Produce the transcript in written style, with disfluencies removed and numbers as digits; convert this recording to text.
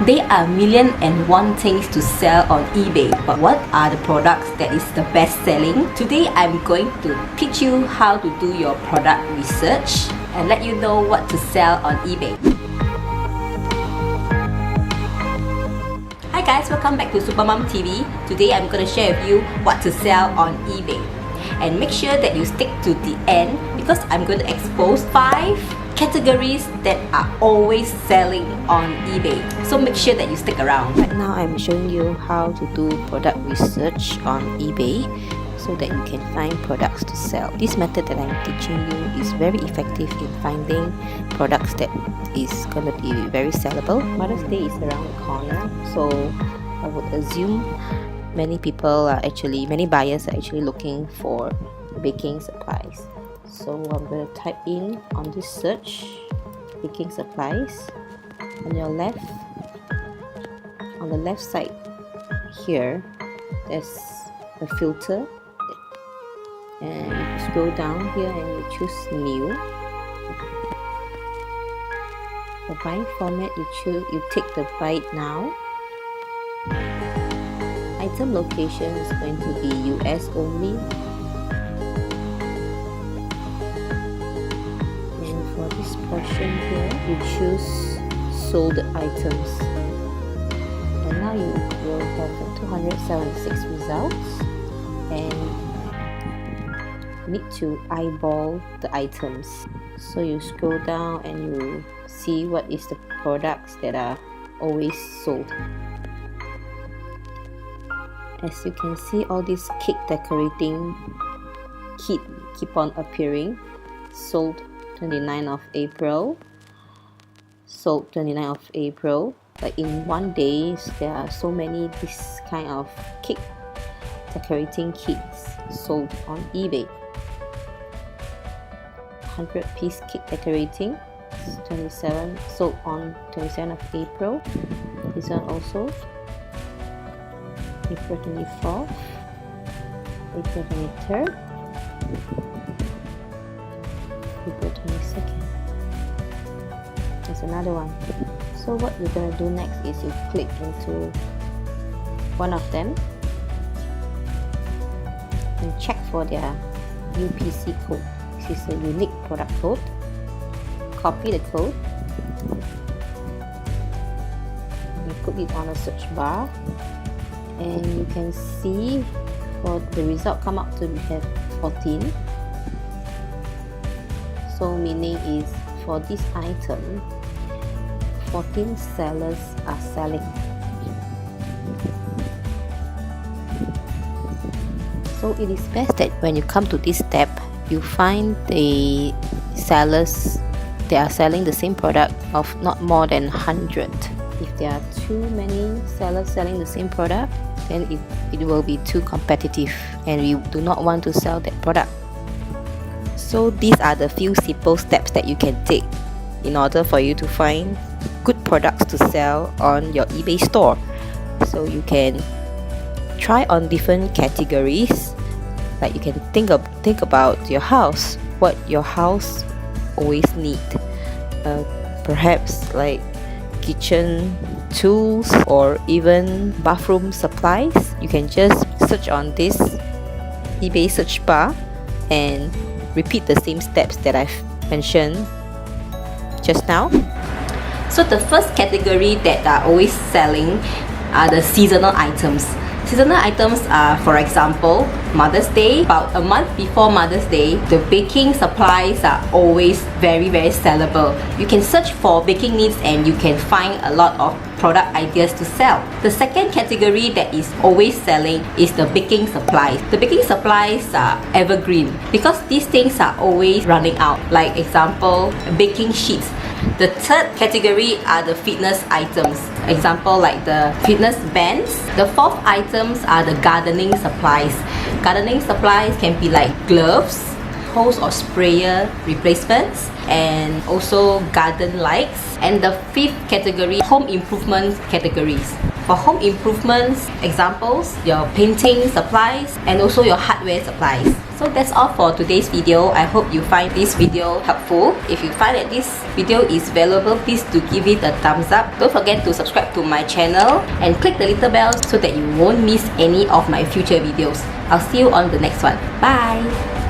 There are million and one things to sell on eBay, but what are the products that is the best selling? Today I'm going to teach you how to do your product research and let you know what to sell on eBay. Hi guys, welcome back to Supermom TV. Today I'm going to share with you what to sell on eBay. And make sure that you stick to the end because I'm going to expose 5 categories that are always selling on eBay. So make sure that you stick around. Right now I'm showing you how to do product research on eBay so that you can find products to sell. This method that I'm teaching you is very effective in finding products that is going to be very sellable. Mother's Day is around the corner, so I would assume many buyers are actually looking for baking supplies. So I'm going to type in on this search baking supplies. On the left side here, there's a filter, and you scroll down here and you choose new. For buying format, you take the buy it now. Item location is going to be US only. This portion here, you choose sold items, and now you will have 276 results, and you need to eyeball the items. So you scroll down and you see what is the products that are always sold. As you can see, all these cake decorating kit keep on appearing. Sold 29th of April, sold 29th of April. Like in one day, there are so many this kind of cake decorating kits sold on eBay. 100-piece cake decorating, 27 sold on 27th of April. This one also April 24th, April 23rd, April 22nd. There's another one. So what you're going to do next is you click into one of them and check for their UPC code. This is a unique product code. Copy the code and you put it on a search bar, and you can see for the result come up to have 14. So meaning is for this item 14 sellers are selling. So it is best that when you come to this step, you find the sellers they are selling the same product of not more than 100. If there are too many sellers selling the same product, then it will be too competitive and we do not want to sell that product. So these are the few simple steps that you can take in order for you to find good products to sell on your eBay store. So you can try on different categories. Like you can think about your house, what your house always need. Perhaps like kitchen tools or even bathroom supplies. You can just search on this eBay search bar and repeat the same steps that I've mentioned just now. So the first category that are always selling are the seasonal items. Seasonal items are, for example, Mother's Day. About a month before Mother's Day, the baking supplies are always very sellable. You can search for baking needs and you can find a lot of product ideas to sell. The second category that is always selling is the baking supplies. The baking supplies are evergreen because these things are always running out. Like example, baking sheets. The third category are the fitness items. Example like the fitness bands. The fourth items are the gardening supplies. Gardening supplies can be like gloves, hose or sprayer replacements, and also garden lights. And the fifth category, home improvement categories. For home improvements, examples, your painting supplies and also your hardware supplies. So So that's all for today's video. I hope you find this video helpful. If you find that this video is valuable, please do give it a thumbs up. Don't forget to subscribe to my channel and click the little bell so that you won't miss any of my future videos. I'll see you on the next one. Bye!